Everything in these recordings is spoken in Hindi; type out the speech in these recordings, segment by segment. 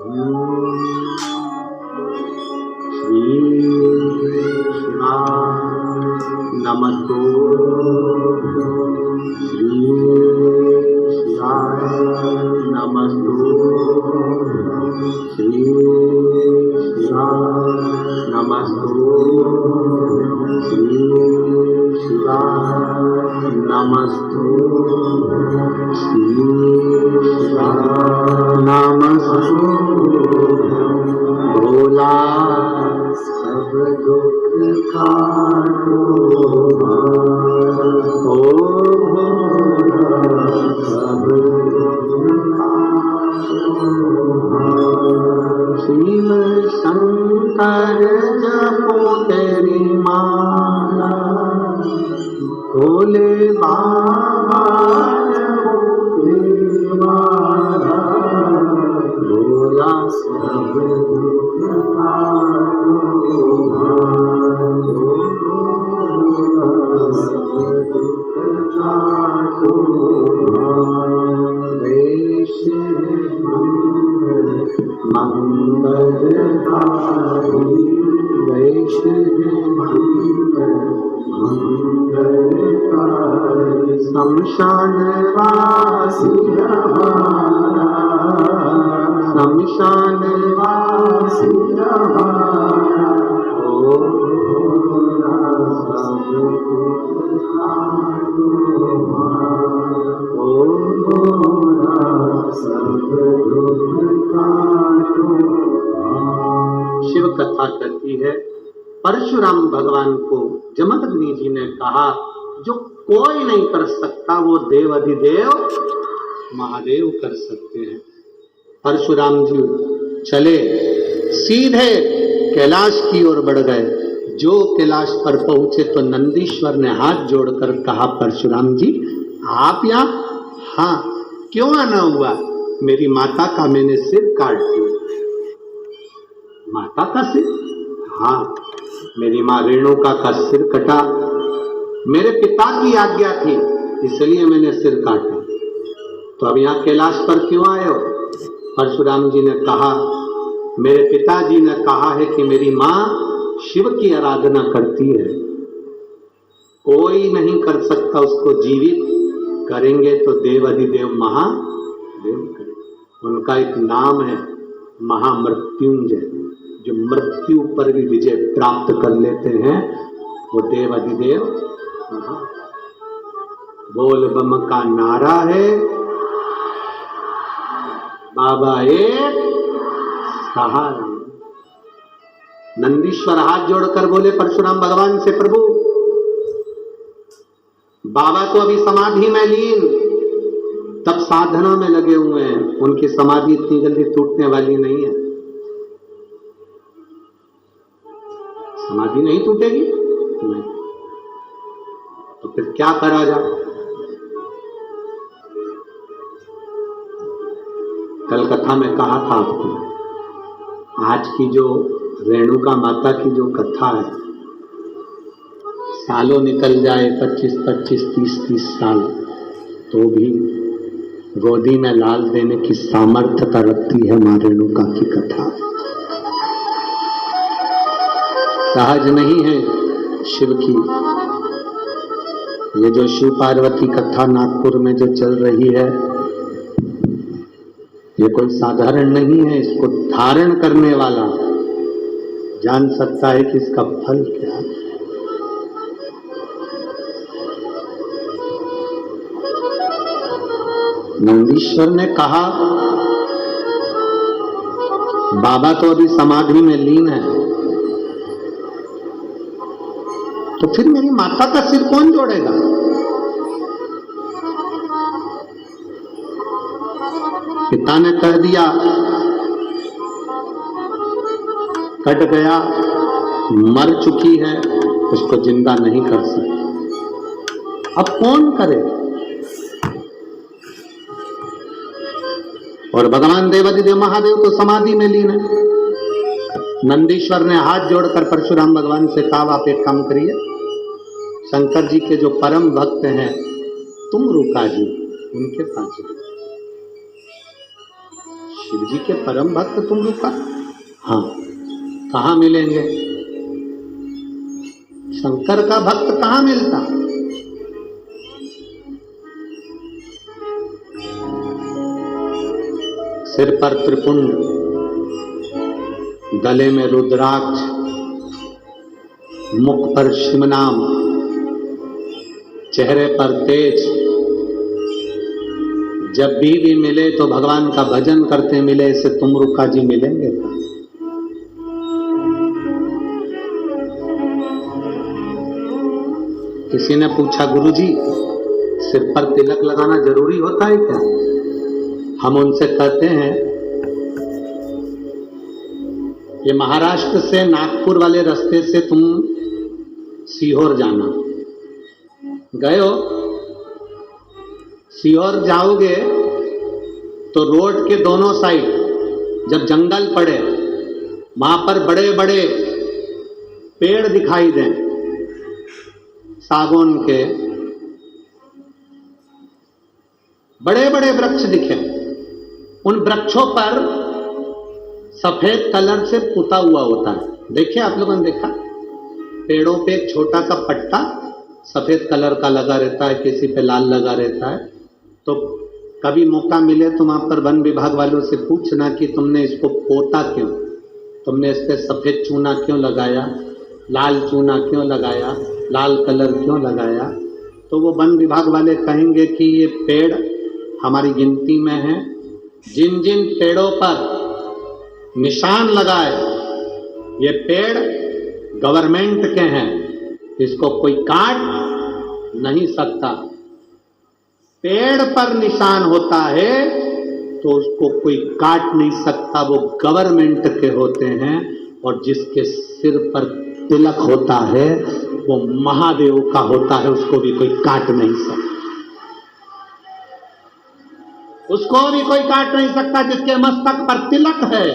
श्री नमस्तो श्री नमस्तो श्री नमस्तो श्री नमस्तो श्री नमस्तो भोला सब दुख काटो ओ भोला सब दुख काटो शिव शंकर जपो तेरी माला भोले बाबा जपो तेरी माला भोला सब दुख काटो सब दुख काटो देश मंगलकारी देश मंगलकारी शमशान वासी हमारा शमशान वासी हमारा ओ भोला सब दुख काटो ओ भोला सब दुख काटो। शिव कथा कहती है परशुराम भगवान को जमदग्नि जी ने कहा जो कोई नहीं कर सकता वो देव अधिदेव महादेव कर सकते हैं। परशुराम जी चले सीधे कैलाश की ओर बढ़ गए। जो कैलाश पर पहुंचे तो नंदीश्वर ने हाथ जोड़कर कहा परशुराम जी आप यहाँ? हाँ, क्यों आना हुआ? मेरी माता का मैंने सिर काट दिया। माता का सिर? हाँ, मेरी माँ रेणुका का सिर कटा। मेरे पिता की आज्ञा थी इसलिए मैंने सिर काटा। तो अब यहाँ कैलाश पर क्यों आए हो? परशुराम जी ने कहा मेरे पिताजी ने कहा है कि मेरी माँ शिव की आराधना करती है, कोई नहीं कर सकता उसको जीवित, करेंगे तो देव अधिदेव महादेव करेंगे। उनका एक नाम है महामृत्युंजय, जो मृत्यु पर भी विजय प्राप्त कर लेते हैं वो देव अधिदेव। बोल बम का नारा है बाबा एक सहारा। नंदीश्वर हाथ जोड़कर बोले परशुराम भगवान से प्रभु बाबा तो अभी समाधि में लीन, तब साधना में लगे हुए हैं, उनकी समाधि इतनी जल्दी टूटने वाली नहीं है। समाधि नहीं टूटेगी नहीं। तो फिर क्या करा जाए? कल कथा में कहा था आपको, आज की जो रेणुका माता की जो कथा है, सालों निकल जाए 25-25, 30-30 साल तो भी गोदी में लाल देने की सामर्थ्यता रखती है मां रेणुका की कथा। सहज नहीं है शिव की। ये जो शिव पार्वती कथा नागपुर में जो चल रही है ये कोई साधारण नहीं है। इसको धारण करने वाला जान सकता है कि इसका फल क्या है। नंदीश्वर ने कहा बाबा तो अभी समाधि में लीन है, तो फिर मेरी माता का सिर कौन जोड़ेगा? पिता ने कह दिया कट गया, मर चुकी है, उसको जिंदा नहीं कर सकते। अब कौन करे? और भगवान देवाधिदेव महादेव तो समाधि में लीन है। नंदीश्वर ने हाथ जोड़कर परशुराम भगवान से कहा आप एक काम करिए, शंकर जी के जो परम भक्त हैं तुम रुका जी, उनके पास शिव जी के परम भक्त तुम रुका? हाँ, कहाँ मिलेंगे? शंकर का भक्त कहाँ मिलता? सिर पर त्रिपुंड, गले में रुद्राक्ष, मुख पर शिवनाम, चेहरे पर तेज। जब भी मिले तो भगवान का भजन करते मिले, ऐसे तुम रुका जी मिलेंगे? किसी ने पूछा, गुरुजी सिर पर तिलक लगाना जरूरी होता है क्या? हम उनसे कहते हैं, ये महाराष्ट्र से नागपुर वाले रास्ते से तुम सीहोर जाना, गए हो? सीहोर जाओगे तो रोड के दोनों साइड जब जंगल पड़े, वहां पर बड़े बड़े पेड़ दिखाई दें, सागौन के बड़े बड़े वृक्ष दिखे। उन वृक्षों पर सफेद कलर से पुता हुआ होता है। देखिए, आप लोगों ने देखा, पेड़ों पे एक छोटा सा पट्टा सफेद कलर का लगा रहता है, किसी पे लाल लगा रहता है। तो कभी मौका मिले तो वहां पर वन विभाग वालों से पूछना कि तुमने इसको पोता क्यों, तुमने इस पे सफेद चूना क्यों लगाया, लाल चूना क्यों लगाया, लाल कलर क्यों लगाया? तो वो वन विभाग वाले कहेंगे कि ये पेड़ हमारी गिनती में है, जिन जिन पेड़ों पर निशान लगाए ये पेड़ गवर्नमेंट के हैं, इसको कोई काट नहीं सकता। पेड़ पर निशान होता है तो उसको कोई काट नहीं सकता, वो गवर्नमेंट के होते हैं। और जिसके सिर पर तिलक होता है वो महादेव का होता है, उसको भी कोई काट नहीं सकता, उसको भी कोई काट नहीं सकता जिसके मस्तक पर तिलक है।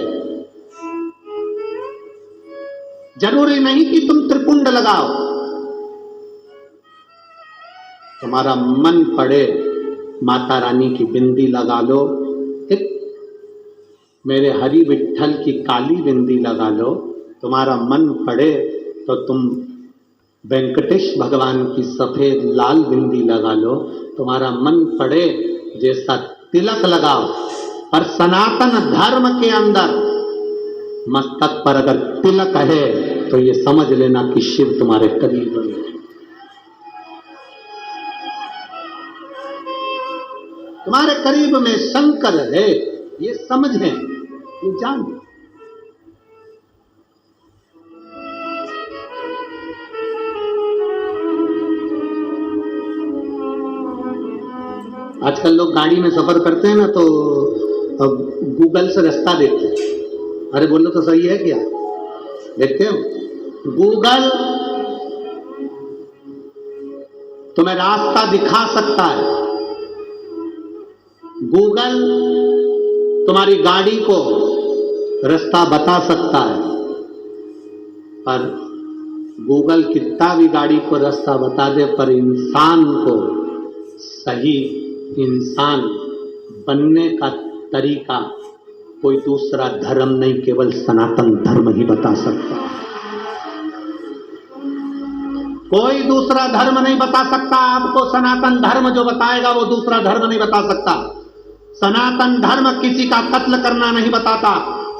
जरूरी नहीं कि तुम त्रिपुंड लगाओ, तुम्हारा मन पड़े माता रानी की बिंदी लगा लो, एक मेरे हरि विठ्ठल की काली बिंदी लगा लो। तुम्हारा मन पड़े तो तुम वेंकटेश भगवान की सफेद लाल बिंदी लगा लो। तुम्हारा मन पड़े जैसा तिलक लगाओ, पर सनातन धर्म के अंदर मस्तक पर अगर तिलक है तो ये समझ लेना कि शिव तुम्हारे करीब है। तुम्हारे करीब में शंकर है, ये समझें, ये जान। आजकल लोग गाड़ी में सफर करते हैं ना, तो गूगल से रास्ता देखते हैं। अरे बोलो तो सही है क्या? देखते हो, गूगल तुम्हें रास्ता दिखा सकता है, गूगल तुम्हारी गाड़ी को रास्ता बता सकता है, पर गूगल कितना भी गाड़ी को रास्ता बता दे, पर इंसान को सही इंसान बनने का तरीका कोई दूसरा धर्म नहीं, केवल सनातन धर्म ही बता सकता। कोई दूसरा धर्म नहीं बता सकता आपको। सनातन धर्म जो बताएगा वो दूसरा धर्म नहीं बता सकता। सनातन धर्म किसी का कत्ल करना नहीं बताता,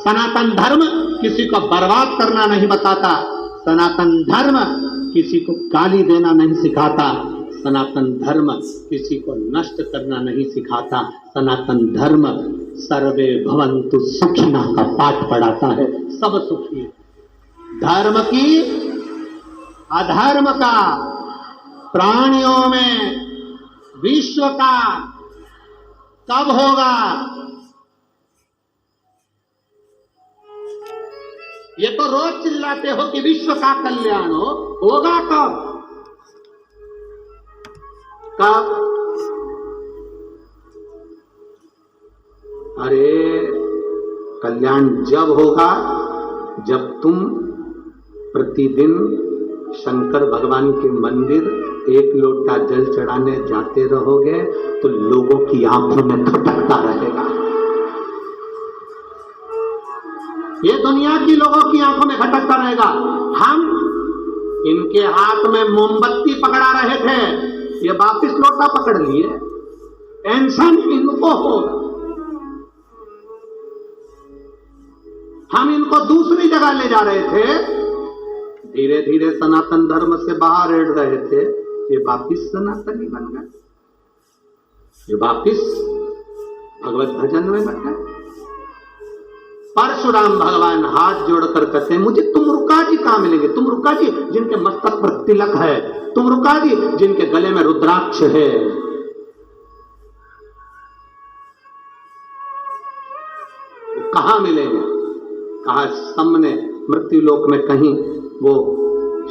सनातन धर्म किसी को बर्बाद करना नहीं बताता, सनातन धर्म किसी को गाली देना नहीं सिखाता, सनातन धर्म किसी को नष्ट करना नहीं सिखाता। सनातन धर्म सर्वे भवन्तु सुखिनः का पाठ पढ़ाता है, सब सुखी। धर्म की अधर्म का, प्राणियों में विश्व का कब होगा? ये तो रोज चिल्लाते हो कि विश्व का कल्याण होगा कब? कब? अरे कल्याण जब होगा जब तुम प्रतिदिन शंकर भगवान के मंदिर एक लोटा जल चढ़ाने जाते रहोगे तो लोगों की आंखों में खटकता रहेगा। ये दुनिया की लोगों की आंखों में खटकता रहेगा। हम इनके हाथ में मोमबत्ती पकड़ा रहे थे, ये वापिस लोटा पकड़ लिए। टेंशन इनको हो, हम इनको दूसरी जगह ले जा रहे थे, धीरे धीरे सनातन धर्म से बाहर रेड़ रहे थे, ये वापिस सनातनी बन गए, ये वापिस भगवत भजन में बन गए। परशुराम भगवान हाथ जोड़कर कहते हैं, मुझे तुमरुका जी कहां मिलेंगे? तुमरुका जी जिनके मस्तक पर तिलक है, तुमरुका जी जिनके गले में रुद्राक्ष है, वो कहां मिलेंगे? कहा सामने मृत्यु लोक में कहीं वो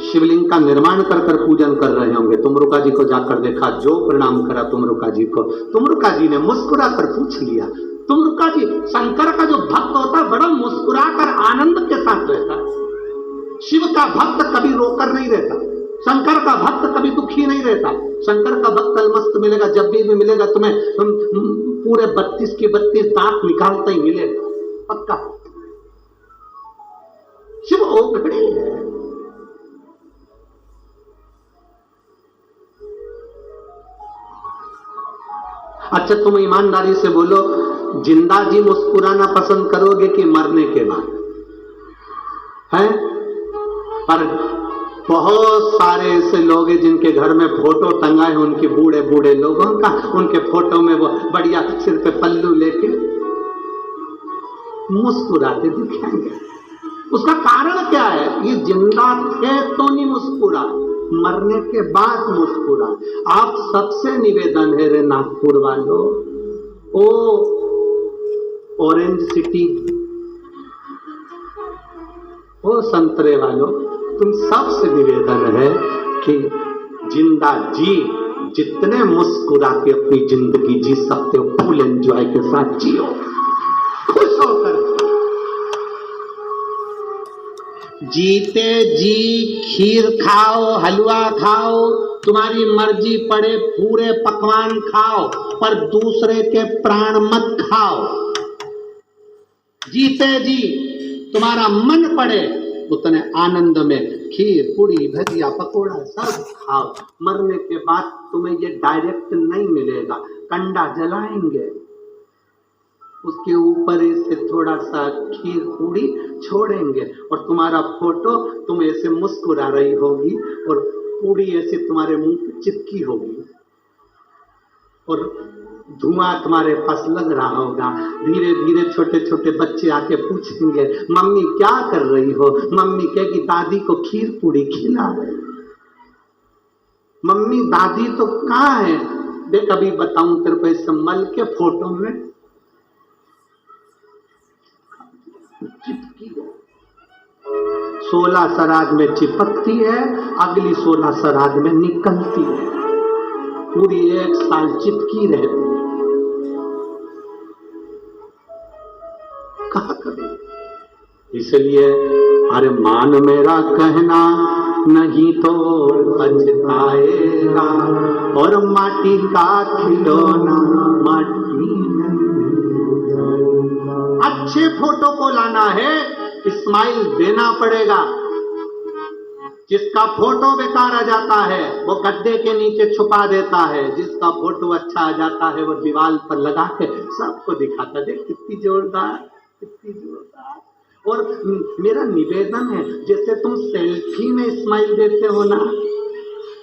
शिवलिंग का निर्माण कर कर पूजन कर रहे होंगे। तुमरुका जी को जाकर देखा, जो प्रणाम करा तुमरुका जी को। तुमरुका जी ने मुस्कुरा कर पूछ लिया। तुमरुका जी, शंकर का जो भक्त होता है बड़ा मुस्कुरा कर आनंद के साथ रहता है। शिव का भक्त कभी रोकर नहीं रहता, शंकर का भक्त कभी दुखी नहीं रहता। शंकर का भक्त अलमस्त मिलेगा, जब भी मिलेगा तुम्हें पूरे 32 के 32 दांत निकालता ही मिलेगा, पक्का। शिव ओघड़ी है। अच्छा, तुम ईमानदारी से बोलो, जिंदा जी मुस्कुराना पसंद करोगे कि मरने के बाद? हैं? पर बहुत सारे ऐसे लोग हैं जिनके घर में फोटो टंगा है उनके बूढ़े बूढ़े लोगों का, उनके फोटो में वो बढ़िया सिर पे पल्लू लेके मुस्कुराते दिखेंगे। उसका कारण क्या है? ये जिंदा थे तो नहीं मुस्कुरा, मरने के बाद मुस्कुरा। आप सबसे निवेदन है रे नागपुर वालों, ओ ऑरेंज सिटी, ओ संतरे वालों, तुम सबसे निवेदन है कि जिंदा जी जितने मुस्कुरा के अपनी जिंदगी जी सकते हो, फुल एंजॉय के साथ जियो, खुश होकर। जीते जी खीर खाओ, हलवा खाओ, तुम्हारी मर्जी पड़े पूरे पकवान खाओ, पर दूसरे के प्राण मत खाओ। जीते जी तुम्हारा मन पड़े उतने आनंद में खीर पूड़ी भजिया पकोड़ा सब खाओ। मरने के बाद तुम्हें ये डायरेक्ट नहीं मिलेगा, कंडा जलाएंगे, उसके ऊपर से थोड़ा सा खीर पूड़ी छोड़ेंगे और तुम्हारा फोटो तुम ऐसे मुस्कुरा रही होगी और पूड़ी ऐसे तुम्हारे मुंह पे चिपकी होगी और धुआं तुम्हारे पास लग रहा होगा। धीरे धीरे छोटे छोटे बच्चे आके पूछेंगे, मम्मी क्या कर रही हो? मम्मी कहेगी दादी को खीर पूड़ी खिला रहे। मम्मी दादी तो कहाँ है? देख अभी बताऊं तेरे को, ऐसे मल के फोटो में चिपकी है, 16 श्राद्ध में चिपकती है, अगली 16 श्राद्ध में निकलती है, पूरी 1 साल चिपकी रहती है। कहा करें? इसलिए अरे मान मेरा कहना नहीं तो पछताएगा, और माटी का खिलौना माटी में। अच्छे फोटो को लाना है, स्माइल देना पड़ेगा। जिसका फोटो बेकार आ जाता है वो गद्दे के नीचे छुपा देता है, जिसका फोटो अच्छा आ जाता है वो दीवार पर लगा के सबको दिखाता, देख कितनी जोरदार, कितनी जोरदार। और मेरा निवेदन है, जैसे तुम सेल्फी में स्माइल देते हो ना,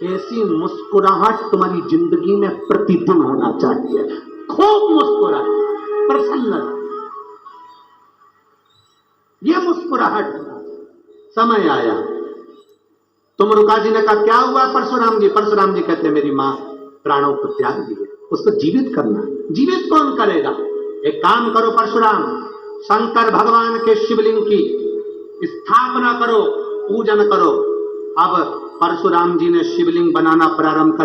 ऐसी मुस्कुराहट तुम्हारी जिंदगी में प्रतिदिन होना चाहिए। खूब मुस्कुरा, प्रसन्न, ये मुस्कुराहट। समय आया, तुमरुका जी ने कहा क्या हुआ परशुराम जी? परशुराम जी कहते मेरी मां प्राणों को त्याग दिए, उसको जीवित करना। जीवित कौन करेगा? एक काम करो परशुराम, शंकर भगवान के शिवलिंग की स्थापना करो, पूजन करो। अब परशुराम जी ने शिवलिंग बनाना प्रारंभ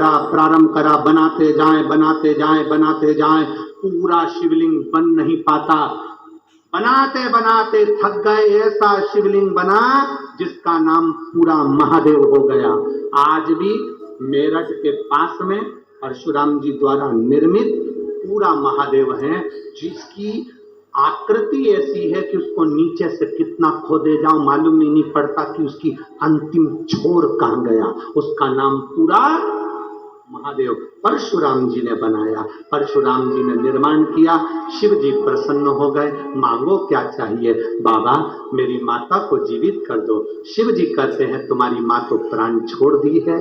करा, बनाते जाएं, पूरा शिवलिंग बन नहीं पाता। बनाते बनाते थक गए, ऐसा शिवलिंग बना जिसका नाम पूरा महादेव हो गया। आज भी मेरठ के पास में परशुराम जी द्वारा निर्मित पूरा महादेव है, जिसकी आकृति ऐसी है कि उसको नीचे से कितना खोदे जाओ मालूम ही नहीं पड़ता कि उसकी अंतिम छोर कहां गया। उसका नाम पूरा महादेव परशुराम जी ने बनाया, परशुराम जी ने निर्माण किया। शिव जी प्रसन्न हो गए, मांगो क्या चाहिए? बाबा मेरी माता को जीवित कर दो। शिव जी कहते हैं तुम्हारी माँ तो प्राण छोड़ दी है,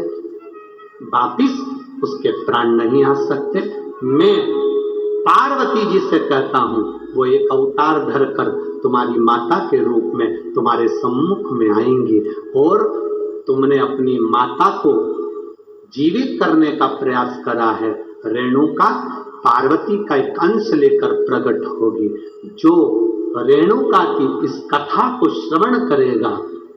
वापिस उसके प्राण नहीं आ सकते। मैं पार्वती जी से कहता हूं वो एक अवतार धरकर तुम्हारी माता के रूप में तुम्हारे सम्मुख में आएंगी और तुमने अपनी माता को जीवित करने का प्रयास करा है। रेणुका पार्वती का एक अंश लेकर प्रकट होगी। जो रेणुका की इस कथा को श्रवण करेगा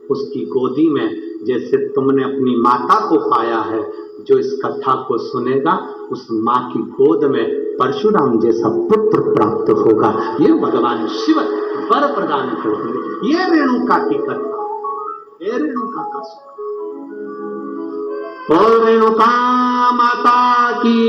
उसकी गोदी में जैसे तुमने अपनी माता को पाया है, जो इस कथा को सुनेगा उस माँ की गोद में परशुराम जैसा पुत्र प्राप्त होगा। ये भगवान शिव वर प्रदान करेंगे। ये रेणुका की कथा, ये रेणुका का सुख। और रेणुका माता की